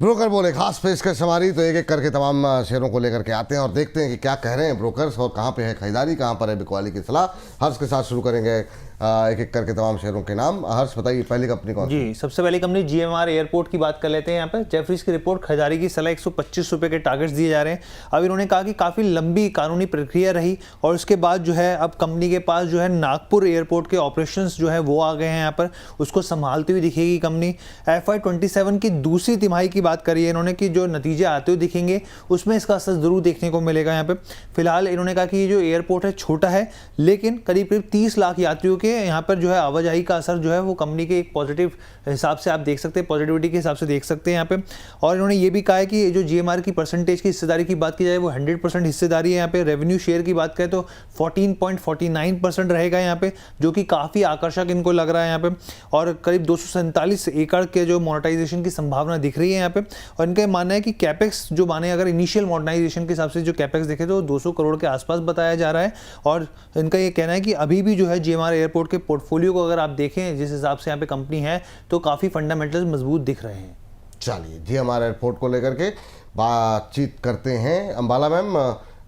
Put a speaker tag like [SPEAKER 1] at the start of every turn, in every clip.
[SPEAKER 1] Broker बोले खास पेशकश हमारी, तो एक एक करके तमाम शेयरों को लेकर के आते हैं और देखते हैं कि क्या कह रहे हैं ब्रोकर्स और कहाँ पे है खरीदारी, कहाँ पर है बिकवाली की सलाह। हर्ष के साथ शुरू करेंगे एक एक करके तमाम शेयरों के नाम। हर्ष बताइए पहली कंपनी कौन सी?
[SPEAKER 2] जी, सबसे पहली कंपनी GMR एयरपोर्ट की बात कर लेते हैं। यहाँ पे जेफरीज की रिपोर्ट, खरीदारी की सलाह 125 रुपये के टारगेट्स दिए जा रहे हैं। अब इन्होंने कहा कि काफ़ी लंबी कानूनी प्रक्रिया रही और उसके बाद जो है अब कंपनी के पास जो है नागपुर एयरपोर्ट के ऑपरेशंस जो है वो आ गए हैं यहाँ पर, उसको संभालती हुई दिखेगी कंपनी। FY27 की दूसरी तिमाही की बात करी है इन्होंने कि जो नतीजे आते हुए दिखेंगे उसमें इसका असर जरूर देखने को मिलेगा यहाँ पे। फिलहाल इन्होंने कहा कि ये जो एयरपोर्ट है छोटा है, लेकिन करीब करीब 30 लाख यात्रियों के यहाँ पर जो है आवाजाही का असर जो है वो कंपनी के एक पॉजिटिव हिसाब से आप देख सकते हैं, पॉजिटिविटी के हिसाब से देख सकते हैं यहाँ पे। और इन्होंने ये भी कहा है कि जो GMR की परसेंटेज की हिस्सेदारी की बात की जाए वो 100% हिस्सेदारी है यहाँ पे। रेवेन्यू शेयर की बात करें तो 14.49% रहेगा यहाँ पे, जो कि काफ़ी आकर्षक इनको लग रहा है यहाँ पे। और करीब 247 एकड़ के जो मोनेटाइजेशन की संभावना दिख रही है यहाँ पे। और इनका मानना है कि कैपेक्स जो माने अगर इनिशियल मॉडर्नाइजेशन के हिसाब से जो कैपेक्स देखे तो 200 करोड़ के आसपास बताया जा रहा है। और इनका ये कहना है कि अभी भी जो है GMR एयरपोर्ट के पोर्टफोलियो को अगर आप देखें जिस हिसाब से यहाँ पे कंपनी है तो काफ़ी फंडामेंटल्स मजबूत दिख रहे हैं।
[SPEAKER 1] चलिए GMR एयरपोर्ट को लेकर के बातचीत करते हैं। अंबाला मैम,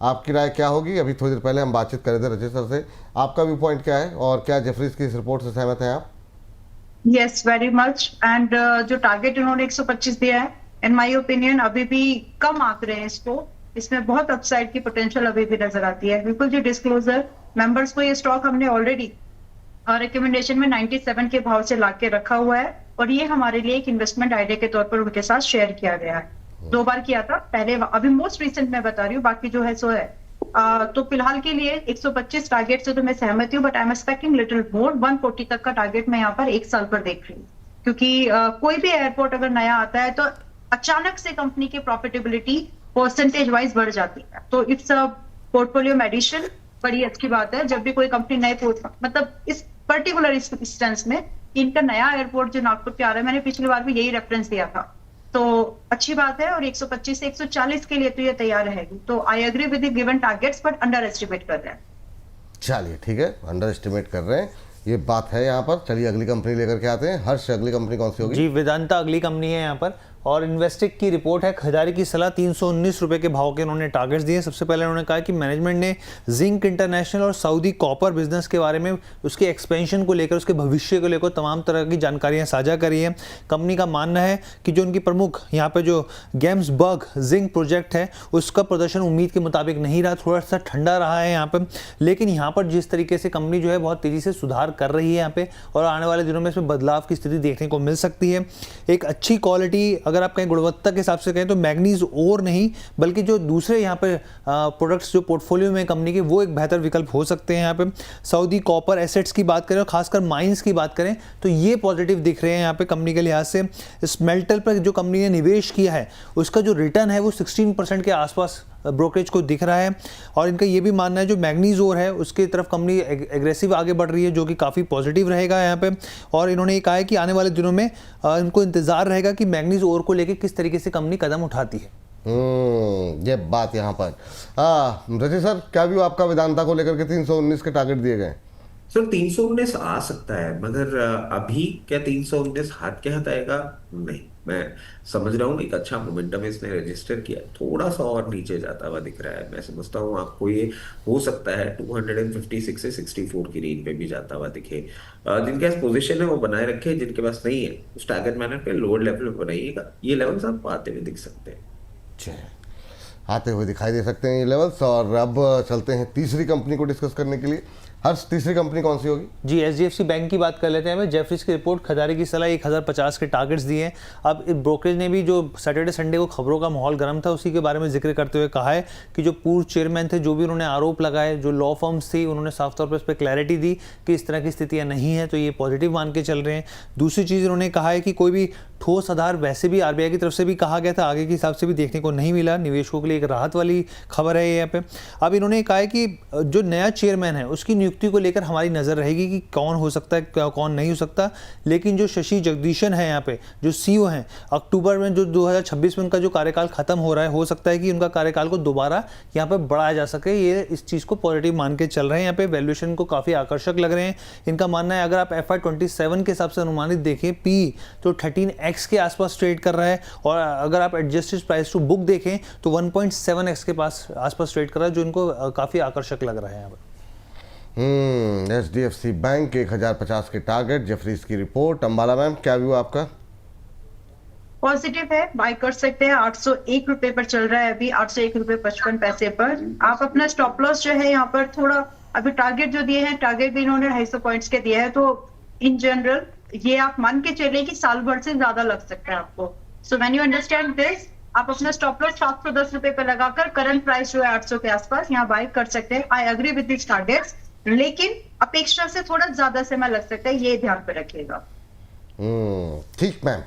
[SPEAKER 1] आपकी राय क्या होगी? अभी थोड़ी देर पहले हम बातचीत कर रहे थे रजित सर से, आपका व्यू पॉइंट क्या है और क्या जेफरीज की इस रिपोर्ट से सहमत हैं आप?
[SPEAKER 3] Yes, very much. एंड जो टारगेट इन्होंने 125 दिया है, इन माय ओपिनियन अभी भी कम आंक रहे हैं इसको। इसमें बहुत अपसाइड की पोटेंशियल अभी भी नजर आती है। बिल्कुल जी, डिस्क्लोजर मेंबर्स को ये स्टॉक हमने ऑलरेडी रिकमेंडेशन में 97 के भाव से लाके रखा हुआ है और ये हमारे लिए एक इन्वेस्टमेंट आइडिया के तौर पर उनके साथ शेयर किया गया है। 2 बार किया था पहले, अभी मोस्ट रिसेंट मैं बता रही हूँ, बाकी जो है सो है। तो फिलहाल के लिए 125 टारगेट से तो मैं सहमत हूँ, but I am expecting little more. 140 तक का टारगेट मैं यहाँ पर 1 साल पर देख रही हूँ, क्योंकि कोई भी एयरपोर्ट अगर नया आता है तो अचानक से कंपनी की प्रॉफिटेबिलिटी परसेंटेज वाइज बढ़ जाती है। तो इट्स अ पोर्टफोलियो एडिशन, बड़ी अच्छी बात है जब भी कोई कंपनी नए मतलब इस पर्टिकुलर इंस्टेंस में इनका नया एयरपोर्ट जो नागपुर पे आ रहा है, मैंने पिछली बार भी यही रेफरेंस दिया था, तो अच्छी बात है। और 125 से 140 के लिए तो ये तैयार रहेगी। तो I agree with the given targets, but underestimate कर रहे हैं।
[SPEAKER 1] चलिए ठीक है, अंडर एस्टिमेट कर रहे हैं, ये बात है यहाँ पर। चलिए अगली कंपनी लेकर के आते हैं। हर्ष, अगली कंपनी कौन सी होगी?
[SPEAKER 2] जी, वेदांता अगली कंपनी है यहाँ पर और इन्वेस्टिक की रिपोर्ट है। खरीदारी की सलाह 319 रुपये के भाव के उन्होंने टारगेट्स दिए। सबसे पहले उन्होंने कहा कि मैनेजमेंट ने जिंक इंटरनेशनल और सऊदी कॉपर बिजनेस के बारे में, उसके एक्सपेंशन को लेकर, उसके भविष्य को लेकर तमाम तरह की जानकारियां साझा करी हैं। कंपनी का मानना है कि जो उनकी प्रमुख यहाँ पे जो गेम्सबर्ग जिंक प्रोजेक्ट है उसका प्रदर्शन उम्मीद के मुताबिक नहीं रहा, थोड़ा सा ठंडा रहा है यहाँ पर। लेकिन यहाँ पर जिस तरीके से कंपनी जो है बहुत तेज़ी से सुधार कर रही है यहाँ पे और आने वाले दिनों में इसमें बदलाव की स्थिति देखने को मिल सकती है। एक अच्छी क्वालिटी, अगर आप कहें गुणवत्ता के हिसाब से कहें तो मैग्नीज ओर नहीं बल्कि जो दूसरे यहाँ पे प्रोडक्ट्स जो पोर्टफोलियो में कंपनी के, वो एक बेहतर विकल्प हो सकते हैं यहाँ पे। सऊदी कॉपर एसेट्स की बात करें और खासकर माइंस की बात करें तो ये पॉजिटिव दिख रहे हैं यहाँ पे कंपनी के लिहाज से। स्मेल्टर पर जो कंपनी ने निवेश किया है उसका जो रिटर्न है वो 16% के आसपास ब्रोकरेज को दिख रहा है। और इनका ये भी मानना है जो मैग्नीज ओर है उसकी तरफ कंपनी एग्रेसिव आगे बढ़ रही है, जो कि काफ़ी पॉजिटिव रहेगा यहाँ पे। और इन्होंने ये कहा है कि आने वाले दिनों में इनको इंतज़ार रहेगा कि मैग्नीज ओर को लेकर किस तरीके से कंपनी कदम उठाती है।
[SPEAKER 1] ये बात यहाँ पर। रजत सर, क्या व्यू आपका वेदांता को लेकर के? 319 के टारगेट दिए गए।
[SPEAKER 4] सर 319 आ सकता है, मगर अभी क्या 319 हाथ के हाथ आएगा? नहीं, मैं समझ रहा हूँ एक अच्छा मोमेंटम इसने रजिस्टर किया, थोड़ा सा और नीचे जाता हुआ दिख रहा है। मैं समझता हूँ आपको ये हो सकता है 256 से 64 की रेंज पे भी जाता हुआ दिखे। जिनके पास पोजीशन है वो बनाए रखे, जिनके पास नहीं है उस टारगेट मैनर पे लोअर लेवल पे बनाइएगा। ये लेवल्स आपको आते हुए दिख सकते हैं,
[SPEAKER 1] आते हुए दिखाई दे सकते हैं ये लेवल्स। और अब चलते हैं तीसरी कंपनी को डिस्कस करने के लिए। हर्ष, तीसरी कंपनी कौन सी होगी?
[SPEAKER 2] जी, HDFC बैंक की बात कर लेते हैं। हमें जेफरीज की रिपोर्ट, खरीदारी की सलाह 1050 के टारगेट्स दिए हैं। अब ब्रोकरेज ने भी जो सैटरडे संडे को खबरों का माहौल गर्म था उसी के बारे में जिक्र करते हुए कहा है कि जो पूर्व चेयरमैन थे, जो भी उन्होंने आरोप लगाए, जो लॉ फर्म्स थी, उन्होंने साफ तौर पर इस पर क्लैरिटी दी कि इस तरह की स्थितियाँ नहीं है, तो ये पॉजिटिव मान के चल रहे हैं। दूसरी चीज़ उन्होंने कहा है कि कोई भी ठोस आधार वैसे भी RBI की तरफ से भी कहा गया था, आगे के हिसाब से भी देखने को नहीं मिला। निवेशकों के लिए एक राहत वाली खबर है यहाँ पे। अब इन्होंने कहा है कि जो नया चेयरमैन है उसकी नियुक्ति को लेकर हमारी नज़र रहेगी कि कौन हो सकता है, कौन नहीं हो सकता। लेकिन जो शशि जगदीशन है यहाँ पे, जो CEO हैं, अक्टूबर में जो 2026 में उनका जो कार्यकाल खत्म हो रहा है, हो सकता है कि उनका कार्यकाल को दोबारा यहाँ पे बढ़ाया जा सके। ये इस चीज़ को पॉजिटिव मान के चल रहे हैं यहाँ पे। वैल्यूएशन को काफ़ी आकर्षक लग रहे हैं। इनका मानना है अगर आप FY27 के हिसाब से अनुमानित देखें P तो 13x x के आसपास ट्रेड कर रहा है, और अगर आप एडजस्टेड प्राइस टू बुक देखें तो 1.7x के आसपास ट्रेड कर रहा है, जो इनको काफ़ी आकर्षक लग रहा है यहाँ पर।
[SPEAKER 1] HDFC बैंक 1050 के टारगेट, जेफरीज की रिपोर्ट। अंबाला मैम, क्या व्यू आपका?
[SPEAKER 3] पॉजिटिव है, बाय कर सकते हैं। 801 रुपए पर चल रहा है अभी, 801 रुपए 55 पैसे पर। आप अपना स्टॉप लॉस जो है यहाँ पर थोड़ा, अभी टारगेट जो दिए हैं, टारगेट भी इन्होंने 250 पॉइंट्स के दिए हैं, तो इन जनरल ये आप मान के चले कि साल भर से ज्यादा लग सकता है आपको। So when you understand this, आप अपना स्टॉप लॉस 710 रुपए पर लगाकर करंट प्राइस जो है 800 के आसपास यहाँ बाय कर सकते हैं। I agree with this targets, लेकिन अपेक्षा से थोड़ा ज्यादा समय लग सकता है, ये ध्यान पे रखिएगा।
[SPEAKER 1] ठीक मैम।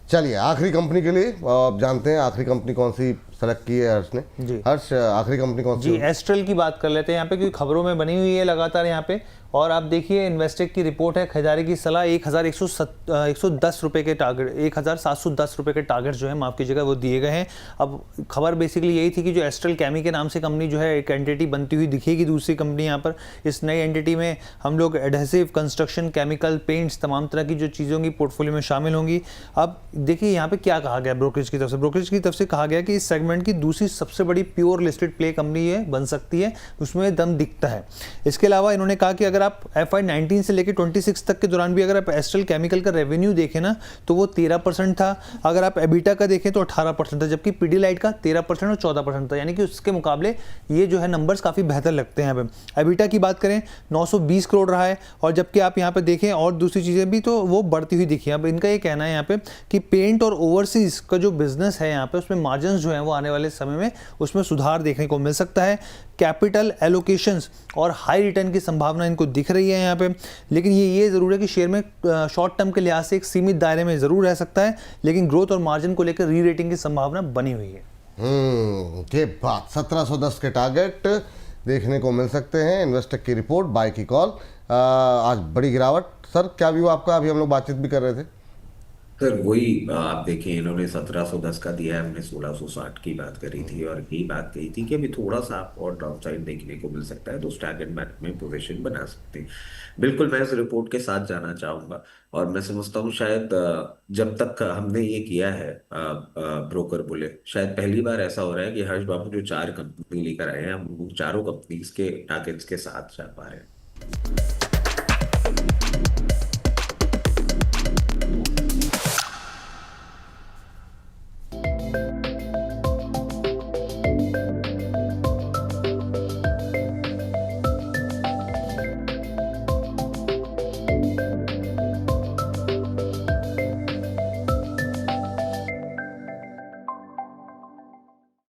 [SPEAKER 1] चलिए आखिरी कंपनी के लिए आप जानते हैं आखिरी कंपनी कौन सी सेलेक्ट की है हर्ष ने?
[SPEAKER 2] जी
[SPEAKER 1] हर्ष, आखिरी कंपनी कौन सी?
[SPEAKER 2] जी, एस्ट्रल की बात कर लेते हैं यहाँ पे, क्योंकि खबरों में बनी हुई है लगातार यहाँ पे। और आप देखिए इन्वेस्टेक की रिपोर्ट है, खरीदारी की सलाह 1110 रुपये के टारगेट, 1710 रुपये के टारगेट जो है, माफ़ कीजिएगा, वो दिए गए हैं। अब खबर बेसिकली यही थी कि जो एस्ट्रल केमी के नाम से कंपनी जो है एक एंटिटी बनती हुई दिखेगी, दूसरी कंपनी यहाँ पर। इस नई एंटिटी में हम लोग एडहेसिव, कंस्ट्रक्शन, केमिकल, पेंट्स, तमाम तरह की जो चीज़ों की पोर्टफोलियो में शामिल होंगी। अब देखिए यहाँ पे क्या कहा गया ब्रोकरेज की तरफ से। ब्रोकरेज की तरफ से कहा गया कि इस सेगमेंट की दूसरी सबसे बड़ी प्योर लिस्टेड प्ले कंपनी है, बन सकती है, उसमें दम दिखता है। इसके अलावा इन्होंने कहा कि अगर आप FY19 से लेकर 26 तक के दौरान भी अगर आप एस्ट्रल केमिकल का रेवेन्यू देखें ना, तो वो 13% था। अगर आप एबिटा का देखें तो 18% था, जबकि पीडीलाइट का 13% और 14% था, यानी कि उसके मुकाबले ये जो है नंबर्स काफ़ी बेहतर लगते हैं। यहाँ पे एबिटा की बात करें 920 करोड़ रहा है, और जबकि आप यहाँ पे देखें और दूसरी चीज़ें भी तो वो बढ़ती हुई दिखी। अब इनका ये कहना है यहाँ पे कि पेंट और ओवरसीज का जो बिजनेस है यहाँ पे, उसमें मार्जिन जो है वो आने वाले समय में उसमें सुधार देखने को मिल सकता है। कैपिटल एलोकेशंस और हाई रिटर्न की संभावना इनको दिख रही है यहाँ पे, लेकिन ये ज़रूर है कि शेयर में शॉर्ट टर्म के लिहाज से एक सीमित दायरे में ज़रूर रह सकता है, लेकिन ग्रोथ और मार्जिन को लेकर री रेटिंग की संभावना बनी हुई है।
[SPEAKER 1] ये बात 1710 के टारगेट देखने को मिल सकते हैं। इन्वेस्टेक की रिपोर्ट, बाय की कॉल। आज बड़ी गिरावट। सर, क्या व्यू आपका? अभी हम लोग बातचीत भी कर रहे थे।
[SPEAKER 4] सर वही आप देखें, इन्होंने 1710 का दिया है, हमने 1660 की बात करी थी, और यही बात कही थी कि अभी थोड़ा सा आपको और डाउन साइड देखने को मिल सकता है, तो स्टैगर्ड में पोजीशन बना सकते हैं। बिल्कुल मैं इस रिपोर्ट के साथ जाना चाहूंगा, और मैं समझता हूँ शायद जब तक हमने ये किया है ब्रोकर बोले, शायद पहली बार ऐसा हो रहा है कि हर्ष बाबू जो 4 कंपनी लेकर आए हैं, हम वो चारों कंपनीज के टारगेट्स के साथ जा पा रहे हैं।